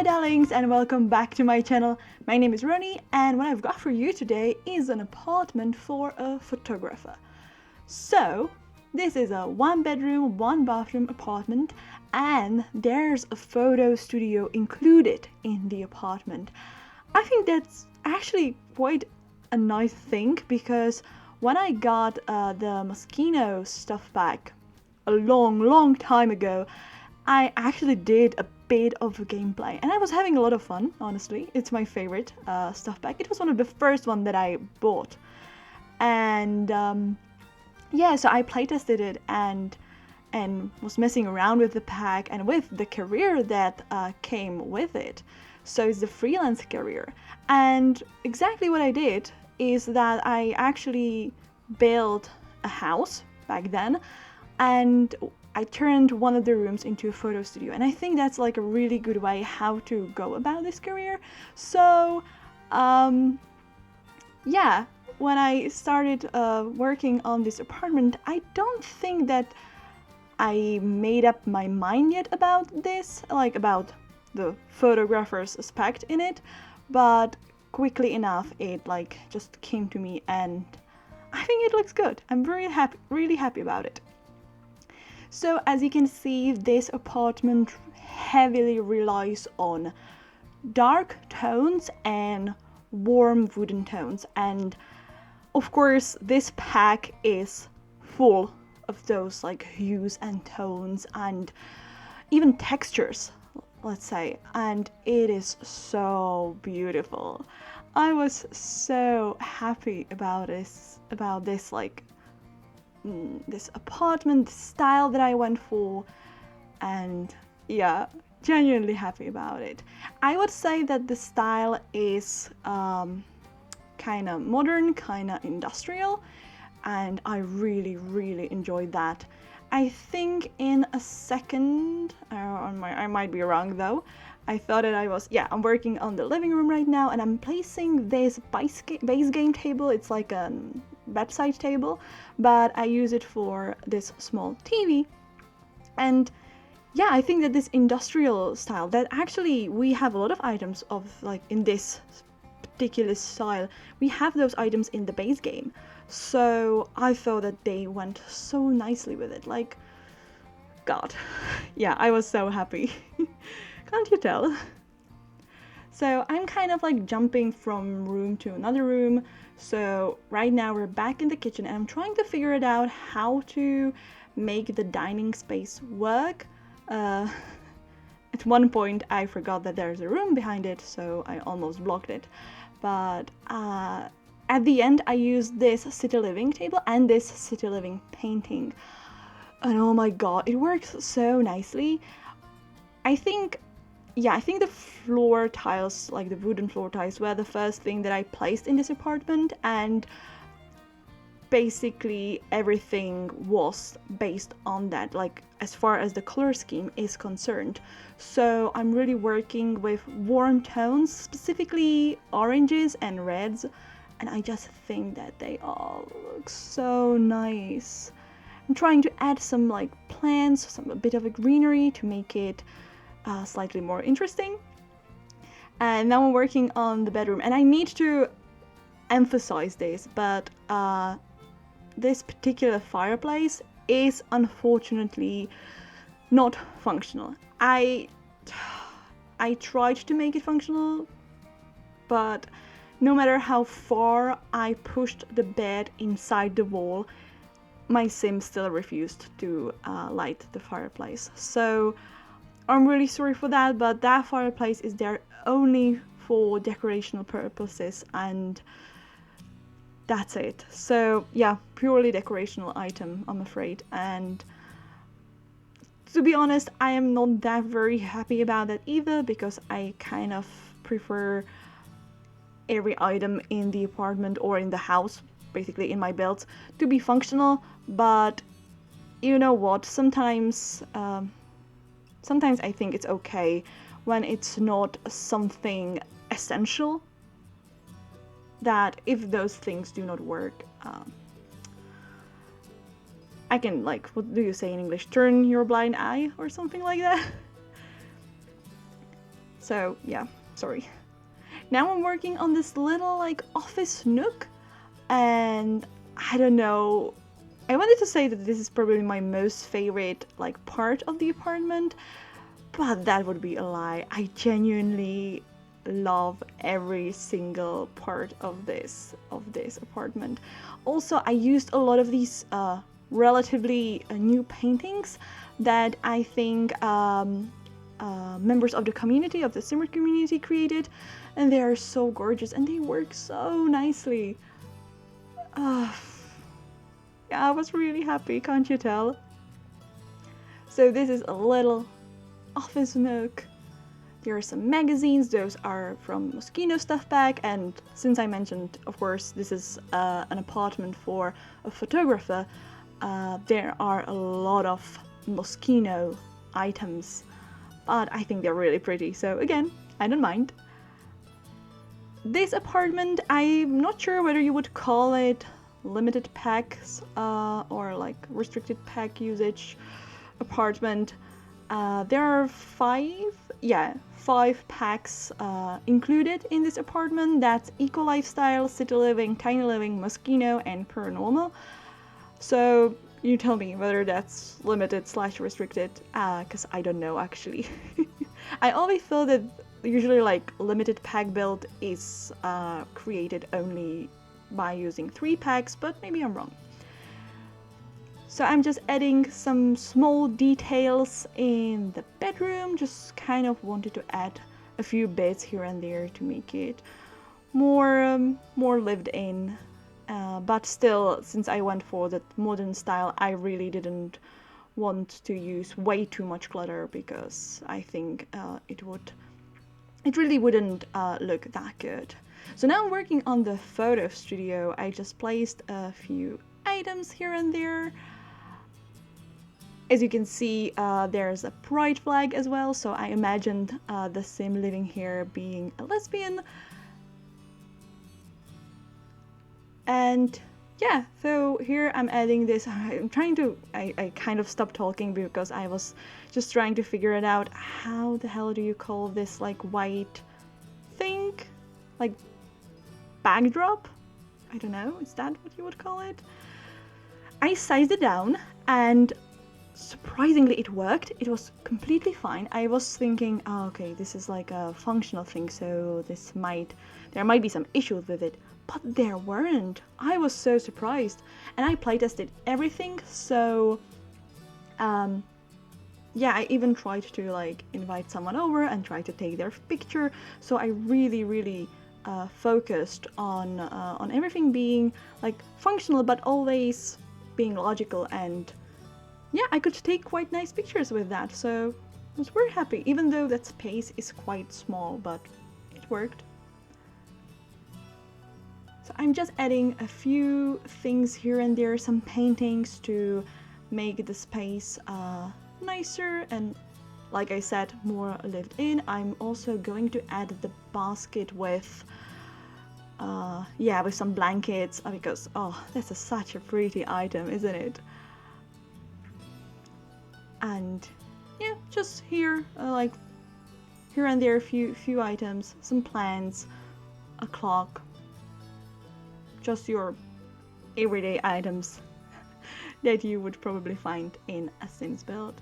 Hello darlings and welcome back to my channel. My name is Roni and what I've got for you today is an apartment for a photographer. So this is a 1-bedroom, 1-bathroom apartment and there's a photo studio included in the apartment. I think that's actually quite a nice thing because when I got the Moschino stuff back a long time ago, I actually did a bit of gameplay and I was having a lot of fun, honestly. It's my favorite stuff pack. It was one of the first one that I bought. And yeah, so I playtested it and was messing around with the pack and with the career that came with it. So it's the freelance career. And exactly what I did is that I actually built a house back then and I turned one of the rooms into a photo studio, and I think that's like a really good way how to go about this career. So yeah, when I started working on this apartment, I don't think that I made up my mind yet about this, like about the photographer's aspect in it, but quickly enough it like just came to me and I think it looks good. I'm really happy about it. So as you can see, this apartment heavily relies on dark tones and warm wooden tones, and of course this pack is full of those like hues and tones and even textures, let's say, and it is so beautiful. I was so happy about this like this apartment style that I went for, and yeah, genuinely happy about it. I would say that the style is kind of modern, kind of industrial, and I really enjoyed that. I think in a second, I might be wrong though, I thought that I'm working on the living room right now and I'm placing this base game table. It's like a bedside table, but I use it for this small TV. And yeah, I think that this industrial style, that actually we have a lot of items of like in this particular style, we have those items in the base game. So I thought that they went so nicely with it, like, God, yeah, I was so happy. Can't you tell? So I'm kind of like jumping from room to another room. So right now we're back in the kitchen and I'm trying to figure it out how to make the dining space work. At one point I forgot that there's a room behind it, so I almost blocked it. But at the end I used this city living table and this city living painting. And oh my god, it works so nicely. I think the floor tiles, like the wooden floor tiles, were the first thing that I placed in this apartment, and basically everything was based on that, like as far as the color scheme is concerned. So I'm really working with warm tones, specifically oranges and reds, and I just think that they all look so nice. I'm trying to add some like plants, a bit of a greenery to make it slightly more interesting. And now I'm working on the bedroom, and I need to emphasize this, but this particular fireplace is unfortunately not functional. I tried to make it functional, but no matter how far I pushed the bed inside the wall, my sim still refused to light the fireplace. So I'm really sorry for that, but that fireplace is there only for decorational purposes and that's it. So yeah, purely decorational item, I'm afraid. And to be honest, I am not that very happy about that either, because I kind of prefer every item in the apartment or in the house, basically in my builds, to be functional. But you know what, sometimes I think it's okay when it's not something essential, that if those things do not work, I can, like, what do you say in English, turn your blind eye or something like that. So yeah, sorry. Now I'm working on this little like office nook, and I don't know, I wanted to say that this is probably my most favorite like part of the apartment, but that would be a lie. I genuinely love every single part of this apartment. Also, I used a lot of these relatively new paintings that I think members of the community, of the Simmer community, created, and they are so gorgeous and they work so nicely. Yeah, I was really happy, can't you tell? So this is a little office nook. There are some magazines, those are from Moschino Stuff Pack, and since I mentioned, of course, this is an apartment for a photographer, there are a lot of Moschino items, but I think they're really pretty, so again, I don't mind. This apartment, I'm not sure whether you would call it limited packs or like restricted pack usage apartment. There are five packs included in this apartment. That's Eco Lifestyle, City Living, Tiny Living, Moschino, and Paranormal. So you tell me whether that's limited / restricted, because I don't know actually. I always thought that usually like limited pack build is created only by using 3 packs, but maybe I'm wrong. So I'm just adding some small details in the bedroom, just kind of wanted to add a few bits here and there to make it more lived in. But still, since I went for that modern style, I really didn't want to use way too much clutter because I think it really wouldn't look that good. So now I'm working on the photo studio. I just placed a few items here and there. As you can see, there's a pride flag as well, so I imagined the sim living here being a lesbian. And yeah, so here I'm adding this. I kind of stopped talking because I was just trying to figure it out. How the hell do you call this like white thing? Like backdrop? I don't know, is that what you would call it? I sized it down and surprisingly it worked. It was completely fine. I was thinking, oh, okay, this is like a functional thing, so there might be some issues with it, but there weren't. I was so surprised, and I playtested everything, so yeah, I even tried to like invite someone over and try to take their picture, so I really focused on everything being like functional but always being logical, and yeah, I could take quite nice pictures with that, so I was very happy, even though that space is quite small, but it worked. So I'm just adding a few things here and there, some paintings to make the space nicer and, like I said, more lived in. I'm also going to add the basket with with some blankets, because that's such a pretty item, isn't it? And yeah, just here, like here and there, a few items, some plants, a clock, just your everyday items that you would probably find in a Sims build.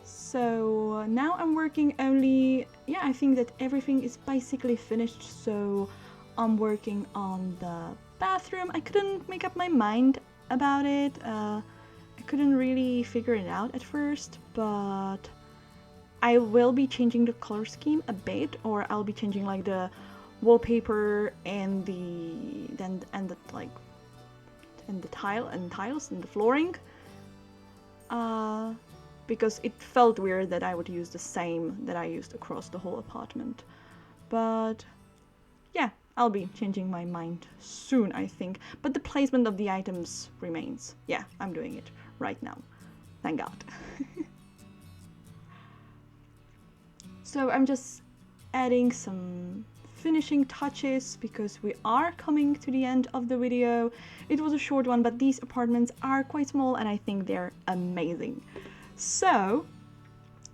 So now I'm working only, I think that everything is basically finished, so I'm working on the bathroom. I couldn't make up my mind about it. I couldn't really figure it out at first, but I will be changing the color scheme a bit, or I'll be changing like the wallpaper and the tiles and the flooring, because it felt weird that I would use the same that I used across the whole apartment. But yeah, I'll be changing my mind soon, I think. But the placement of the items remains. Yeah, I'm doing it right now. Thank God. So I'm just adding some finishing touches because we are coming to the end of the video. It was a short one, but these apartments are quite small and I think they're amazing. So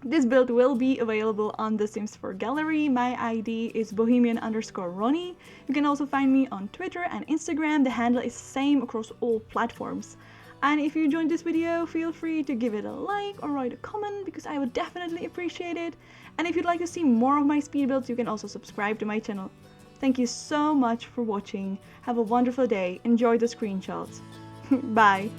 This build will be available on The Sims 4 gallery. My ID is bohemian_Ronnie. You can also find me on Twitter and Instagram. The handle is same across all platforms. And if you enjoyed this video, feel free to give it a like or write a comment, because I would definitely appreciate it. And if you'd like to see more of my speed builds, you can also subscribe to my channel. Thank you so much for watching. Have a wonderful day. Enjoy the screenshots. Bye.